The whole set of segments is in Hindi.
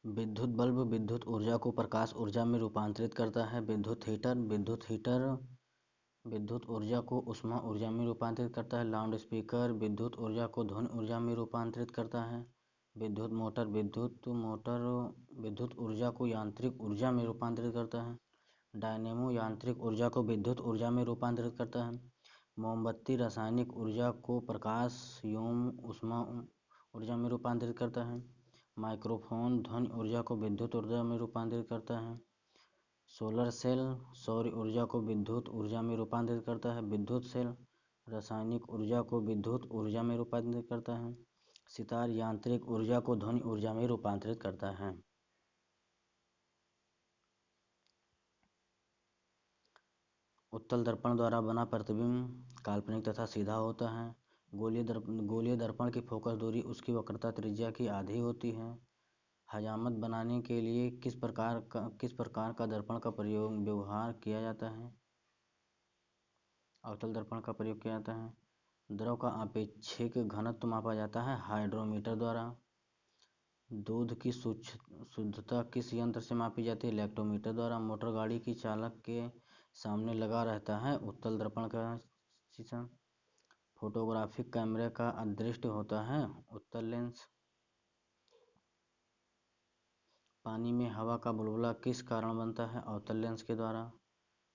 विद्युत बल्ब विद्युत ऊर्जा को प्रकाश ऊर्जा में रूपांतरित करता है। विद्युत हीटर विद्युत ऊर्जा को ऊष्मा ऊर्जा में रूपांतरित करता है। लाउड स्पीकर विद्युत ऊर्जा को ध्वनि ऊर्जा में रूपांतरित करता है। विद्युत मोटर विद्युत ऊर्जा को यांत्रिक ऊर्जा में रूपांतरित करता है। डायनेमो यांत्रिक ऊर्जा को विद्युत ऊर्जा में रूपांतरित करता है। मोमबत्ती रासायनिक ऊर्जा को प्रकाश एवं ऊष्मा ऊर्जा में रूपांतरित करता है। माइक्रोफोन ध्वनि ऊर्जा को विद्युत ऊर्जा में रूपांतरित करता है। सोलर सेल सौर ऊर्जा को विद्युत ऊर्जा में रूपांतरित करता है। विद्युत सेल रासायनिक ऊर्जा को विद्युत ऊर्जा में रूपांतरित करता है। सितार यांत्रिक ऊर्जा को ध्वनि ऊर्जा में रूपांतरित करता है। उत्तल दर्पण द्वारा बना प्रतिबिंब काल्पनिक तथा सीधा होता है। गोलीय दर्पण की फोकस दूरी उसकी वक्रता त्रिज्या की आधी होती है। हजामत बनाने के लिए किस प्रकार का दर्पण का व्यवहार किया जाता है? अवतल दर्पण का प्रयोग किया जाता है। द्रव का आपेक्षिक घनत्व मापा जाता है हाइड्रोमीटर द्वारा। दूध की शुद्धता किस यंत्र से मापी जाती है? लैक्टोमीटर द्वारा। मोटर गाड़ी की चालक के सामने लगा रहता है उत्तल दर्पण का शीशा। फोटोग्राफिक कैमरे का अदृश्य होता है उत्तल लेंस। पानी में हवा का बुलबुला किस कारण बनता है? अवतल लेंस के द्वारा।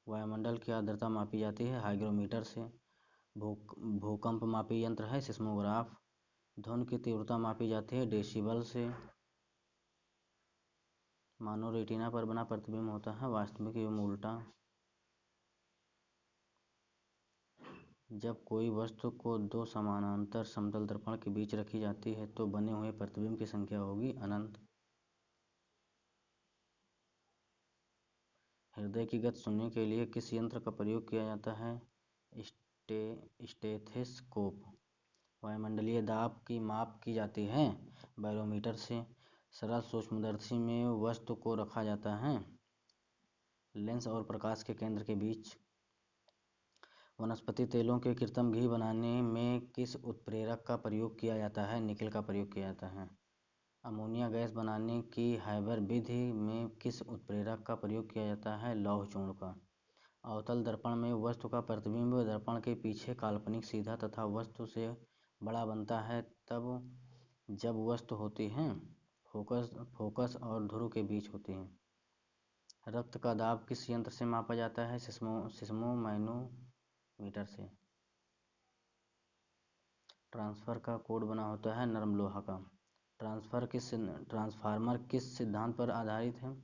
वायुमंडल की आर्द्रता मापी जाती है हाइग्रोमीटर से। भूकंप मापी यंत्र है सिस्मोग्राफ। ध्वनि की तीव्रता मापी जाती है डेसिबल से। मानव रेटिना पर बना प्रतिबिंब होता है वास्तविक एवं उल्टा। जब कोई वस्तु को दो समानांतर समतल दर्पण के बीच रखी जाती है तो बने हुए प्रतिबिंब की संख्या होगी अनंत। हृदय की गति सुनने के लिए किस यंत्र का प्रयोग किया जाता है? स्टेथोस्कोप। वायुमंडलीय दाब की माप की जाती है बैरोमीटर से। सरल सूक्ष्मदर्शी में वस्तु को रखा जाता है लेंस और प्रकाश के केंद्र के बीच। वनस्पति तेलों के कृत्रिम घी बनाने में किस उत्प्रेरक का प्रयोग किया जाता है? निकेल का प्रयोग किया जाता है। अमोनिया गैस बनाने की हाइबर विधि में किस उत्प्रेरक का प्रयोग किया जाता है? लौह चूर्ण का। अवतल दर्पण में वस्तु का प्रतिबिंब दर्पण के पीछे काल्पनिक सीधा तथा वस्तु से बड़ा बनता है तब जब वस्तु होती है फोकस और ध्रुव के बीच होती है। रक्त का दाब किस यंत्र से मापा जाता है? सिस्मोमैनोमीटर से। ट्रांसफर का कोड बना होता है नरम लोहा का। ट्रांसफार्मर किस सिद्धांत पर आधारित है?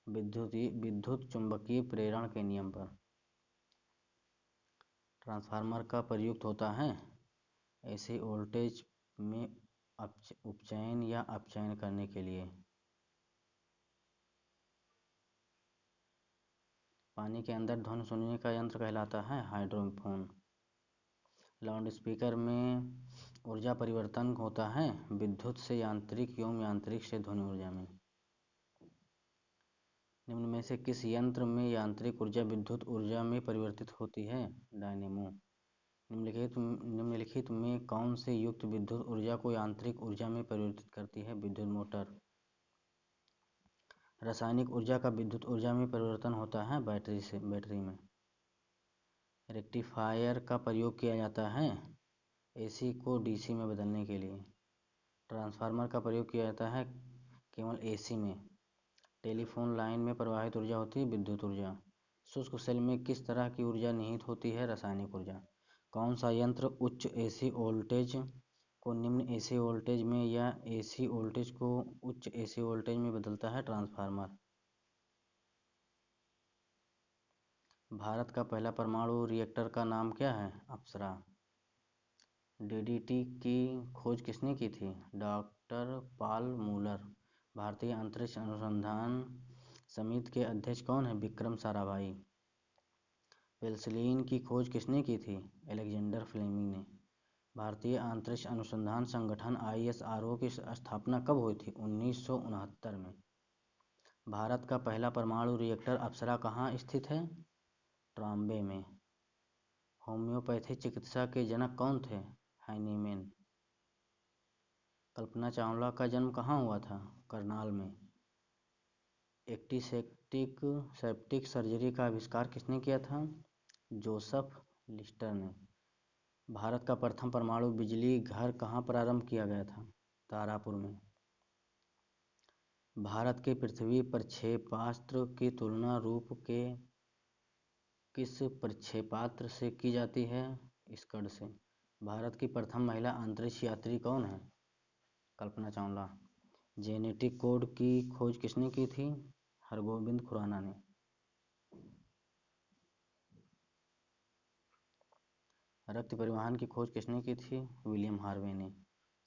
विद्युत चुंबकीय प्रेरण के नियम पर। ट्रांसफार्मर का प्रयुक्त होता है ऐसे वोल्टेज में उपचयन या अपचयन करने के लिए। पानी के अंदर ध्वनि सुनने का यंत्र कहलाता है हाइड्रोफोन। लाउड स्पीकर में ऊर्जा परिवर्तन होता है विद्युत से यांत्रिक एवं यांत्रिक से ध्वनि ऊर्जा में। निम्न में से किस यंत्र में यांत्रिक ऊर्जा विद्युत ऊर्जा में परिवर्तित होती है? डायनेमो। निम्नलिखित में कौन से युक्त विद्युत ऊर्जा को यांत्रिक ऊर्जा में परिवर्तित करती है? विद्युत मोटर। रासायनिक ऊर्जा का विद्युत ऊर्जा में परिवर्तन होता है बैटरी में। रेक्टिफायर का प्रयोग किया जाता है एसी को डीसी में बदलने के लिए। ट्रांसफार्मर का प्रयोग किया जाता है केवल एसी में। टेलीफोन लाइन में प्रवाहित ऊर्जा होती है विद्युत ऊर्जा। शुष्क सेल में किस तरह की ऊर्जा निहित होती है? रासायनिक ऊर्जा। कौन सा यंत्र उच्च एसी वोल्टेज को निम्न एसी वोल्टेज में या एसी वोल्टेज को उच्च एसी वोल्टेज में बदलता है? ट्रांसफार्मर। भारत का पहला परमाणु रिएक्टर का नाम क्या है? अप्सरा। डीडीटी की खोज किसने की थी? Doctor Paul Müller. भारतीय अंतरिक्ष अनुसंधान समिति के अध्यक्ष कौन है? विक्रम साराभाई। पेनिसिलिन की खोज किसने की थी? अलेक्जेंडर फ्लेमिंग ने। भारतीय अंतरिक्ष अनुसंधान संगठन ISRO की स्थापना कब हुई थी? 1969 में। भारत का पहला परमाणु रिएक्टर अप्सरा कहाँ स्थित है? ट्रॉम्बे में। होम्योपैथी चिकित्सा के जनक कौन थे? हाइनेमैन। कल्पना चावला का जन्म कहाँ हुआ था? करनाल में। एंटीसेप्टिक सेप्टिक सर्जरी का आविष्कार किसने किया था? जोसेफ लिस्टर ने। भारत का प्रथम परमाणु बिजली घर कहाँ प्रारंभ किया गया था? तारापुर में। भारत के पृथ्वी प्रक्षेपास्त्र की तुलना रूप के किस प्रक्षेपास्त्र से की जाती है? स्कड से। भारत की प्रथम महिला अंतरिक्ष यात्री कौन है? कल्पना चावला। जेनेटिक कोड की खोज किसने की थी? हरगोविंद खुराना ने। रक्त परिवहन की खोज किसने की थी? विलियम हार्वे ने।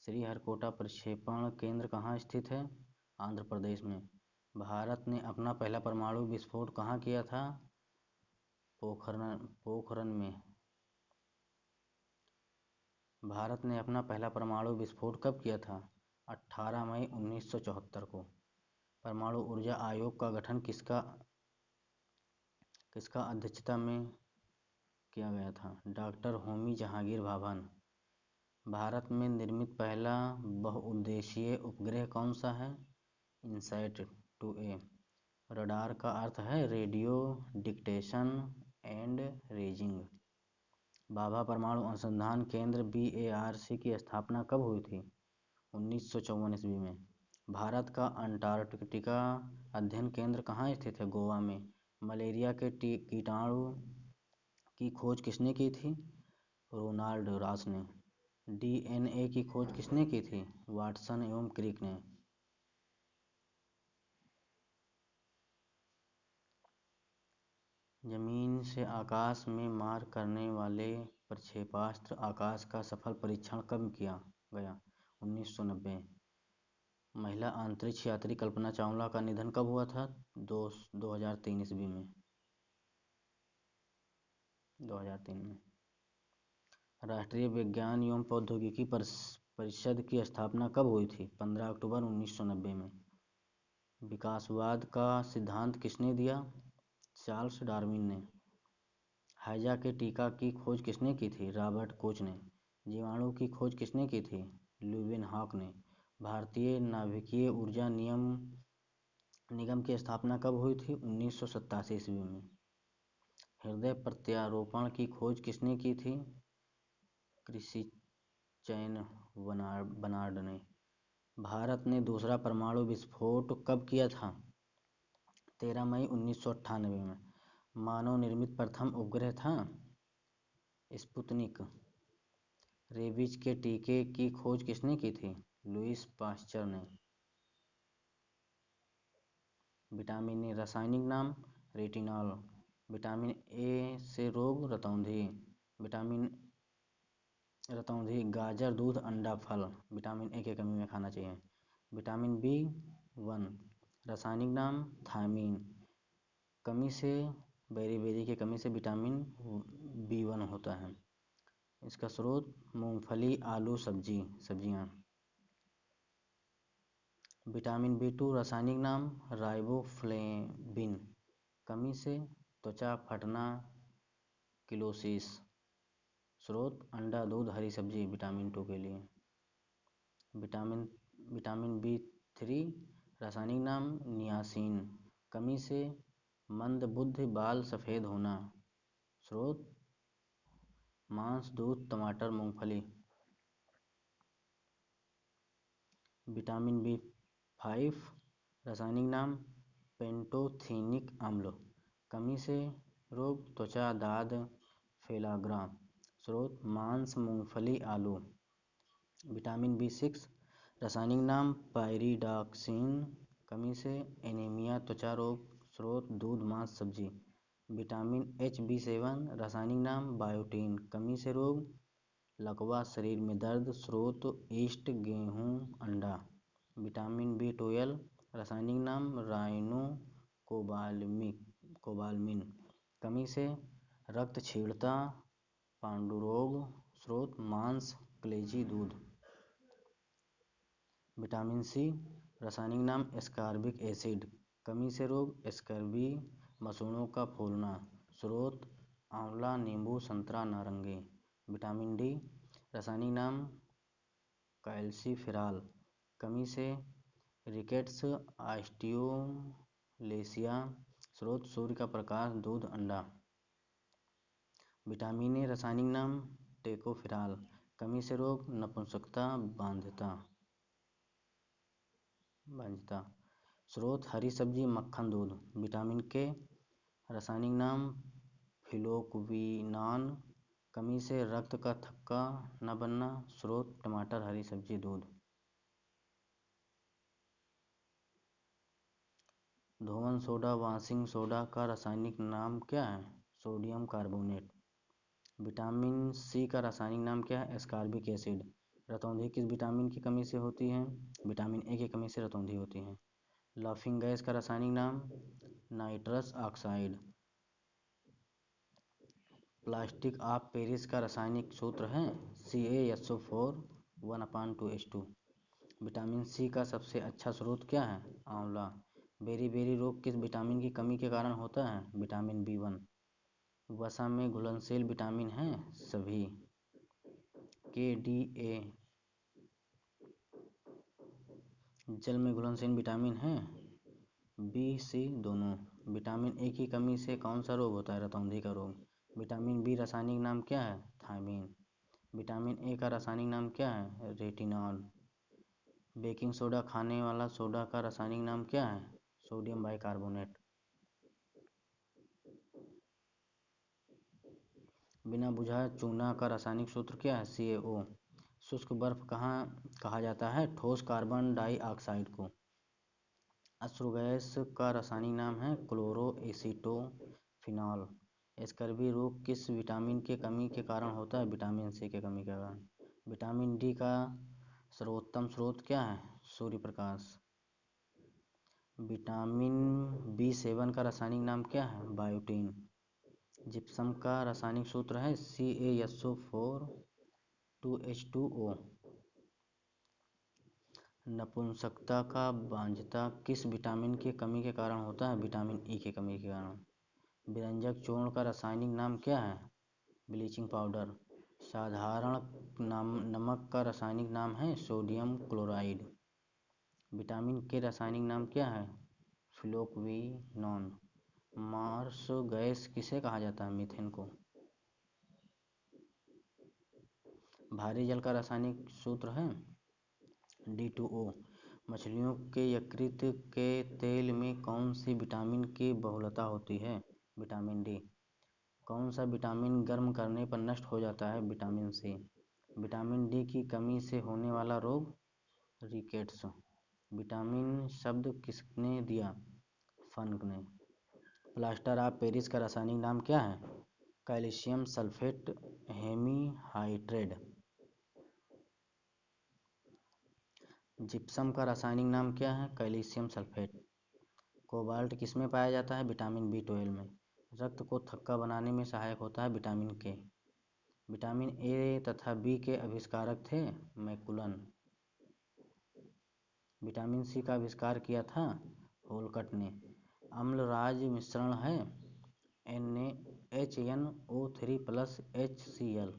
श्रीहरिकोटा प्रक्षेपण केंद्र कहाँ स्थित है? आंध्र प्रदेश में। भारत ने अपना पहला परमाणु विस्फोट कहाँ किया था? पोखरण में। भारत ने अपना पहला परमाणु विस्फोट कब किया था? 18 मई 1974 को। परमाणु ऊर्जा आयोग का गठन किसका अध्यक्षता में किया गया था? डॉक्टर होमी जहांगीर भाभा। भारत में निर्मित पहला बहुउद्देशीय उपग्रह कौन सा है? INSAT 2A। रडार का अर्थ है radio detection and ranging. Bhabha परमाणु अनुसंधान केंद्र BARC की स्थापना कब हुई थी? 1954 ईस्वी में। भारत का अंटार्कटिका अध्ययन केंद्र कहाँ स्थित है? गोवा में। मलेरिया के कीटाणु की खोज किसने की थी? रोनाल्ड रॉस ने। DNA की खोज किसने की थी? वाटसन एवं क्रिक ने। जमीन से आकाश में मार करने वाले प्रक्षेपास्त्र आकाश का सफल परीक्षण कब किया गया? 1990। महिला अंतरिक्ष यात्री कल्पना चावला का निधन कब हुआ था? 2003 ईस्वी में। 2003 में। राष्ट्रीय विज्ञान एवं प्रौद्योगिकी परिषद की स्थापना कब हुई थी? 15 अक्टूबर 1990 में। विकासवाद का सिद्धांत किसने दिया? चार्ल्स डार्विन ने। हैजा के टीका की खोज किसने की थी? रॉबर्ट कोच ने। जीवाणु की खोज किसने की थी? ल्यूवेनहॉक ने। भारतीय नाभिकीय ऊर्जा निगम की स्थापना कब हुई थी? 1987 ईस्वी में। हृदय प्रत्यारोपण की खोज किसने की थी? क्रिश्चियन बर्नार्ड ने। भारत ने दूसरा परमाणु विस्फोट कब किया था? 13 मई 1998 में। मानव निर्मित प्रथम उपग्रह था स्पुतनिक। रेबीज के टीके की खोज किसने की थी? लुईस पास्चर ने। विटामिन ए रासायनिक नाम रेटिनॉल। विटामिन ए से रोग रतौंधी। विटामिन रतौंधी गाजर, दूध, अंडा, फल। विटामिन ए की कमी में खाना चाहिए। विटामिन B1 रासायनिक नाम थायमीन। कमी से बेरी की कमी से विटामिन B1 होता है। इसका स्रोत मूंगफली, आलू, सब्जियां। विटामिन B2 रासायनिक नाम राइबोफ्लेविन। कमी से त्वचा फटना, किलोसिस। स्रोत अंडा, दूध, हरी सब्जी विटामिन 2 के लिए। विटामिन B3 रासायनिक नाम नियासिन। कमी से मंदबुद्धि, बाल सफ़ेद होना। स्रोत मांस, दूध, टमाटर, मूंगफली। विटामिन B5 रासायनिक नाम पेंटोथेनिक अम्ल। कमी से रोग त्वचा, दाद, फेलाग्रा। स्रोत मांस, मूंगफली, आलू। विटामिन B6 रासायनिक नाम पायरिडॉक्सिन। कमी से एनीमिया, त्वचा रोग। स्रोत दूध, मांस, सब्जी। विटामिन HB7 रासायनिक नाम बायोटीन। कमी से रोग लकवा, शरीर में दर्द। स्रोत ईस्ट, गेहूँ, अंडा। विटामिन B12 रासायनिक नाम राइनो कोबालमिन। कमी से रक्त क्षीणता, पांडुरोग। स्रोत मांस, कलेजी, दूध। विटामिन C रासायनिक नाम एस्कॉर्बिक एसिड। कमी से रोग स्कर्वी, मसूड़ों का फूलना। स्रोत आंवला, नींबू, संतरा, नारंगी। विटामिन D रासायनिक नाम कैल्सीफेरॉल। कमी से रिकेट्स, ऑस्टियोपोरोसिस, लेसिया, स्रोत सूर्य का प्रकाश, दूध, अंडा। विटामिन ए रासायनिक नाम टेकोफिराल, कमी से रोग, नपुंसकता, बांझता। स्रोत हरी सब्जी, मक्खन, दूध। विटामिन के रासायनिक नाम फिलोक्विनान, कमी से रक्त का थक्का न बनना। स्रोत टमाटर, हरी सब्जी, दूध। धोवन सोडा, वाशिंग सोडा का रासायनिक नाम क्या है? Sodium carbonate. विटामिन सी का रासायनिक नाम क्या है? Ascorbic acid. रतौंधी किस विटामिन की कमी से होती है? विटामिन ए की कमी से रतौंधी होती है। लाफिंग गैस का रासायनिक नाम nitrous oxide. Plastic of Paris का रासायनिक सूत्र है CaSO4 1/2H2। विटामिन सी का सबसे अच्छा स्रोत क्या है? आंवला। बेरी रोग किस विटामिन की कमी के कारण होता है? Vitamin B1। वसा में घुलनशील विटामिन हैं सभी। KDA। जल में घुलनशील विटामिन हैं B, C दोनों। विटामिन ए की कमी से कौन सा रोग होता है? रतौंधी का रोग। विटामिन बी रासायनिक नाम क्या है? थायमीन। विटामिन ए का रासायनिक नाम क्या है? रेटिनॉल। बेकिंग सोडा खाने वाला सोडा का रासायनिक नाम क्या है? Sodium bicarbonate. बिना बुझाए चूना का रासायनिक सूत्र क्या है? CaO। शुष्क बर्फ कहाँ कहा जाता है? ठोस कार्बन डाइऑक्साइड को। अश्रु गैस का रासायनिक नाम है क्लोरोएसिटोफिनॉल। स्कर्वी रोग किस विटामिन के कमी के कारण होता है? विटामिन सी के कमी के कारण। विटामिन डी का सर्वोत्तम स्रोत क्या है? सूर्य प्रकाश। विटामिन B7 का रासायनिक नाम क्या है? बायोटीन। जिप्सम का रासायनिक सूत्र है CaSO4 2H2O। नपुंसकता का बांझता किस विटामिन की कमी के कारण होता है? विटामिन ई की कमी के कारण। विरंजक चूर्ण का रासायनिक नाम क्या है? Bleaching powder. साधारण नमक का रासायनिक नाम है सोडियम क्लोराइड। विटामिन के रासायनिक नाम क्या है? फ्लोक्विनोन। मार्स गैस किसे कहा जाता है? मीथेन को। भारी जल का रासायनिक सूत्र है D2O। मछलियों के यकृत के तेल में कौन सी विटामिन की बहुलता होती है? Vitamin D. कौन सा विटामिन गर्म करने पर नष्ट हो जाता है? Vitamin C. विटामिन डी की कमी से होने वाला रोग? रिकेट्स। विटामिन शब्द किसने दिया? फंक ने। प्लास्टर ऑफ पेरिस का रासायनिक नाम क्या है? Calcium sulphate hemihydrate. जिप्सम का रासायनिक नाम क्या है? Calcium sulphate. कोबाल्ट किसमें पाया जाता है? विटामिन B12 में। रक्त को थक्का बनाने में सहायक होता है विटामिन के। विटामिन ए तथा बी के आविष्कारक थे मैकुलन। विटामिन सी का आविष्कार किया था होलकट ने। अम्लराज मिश्रण है HNO3+HCl।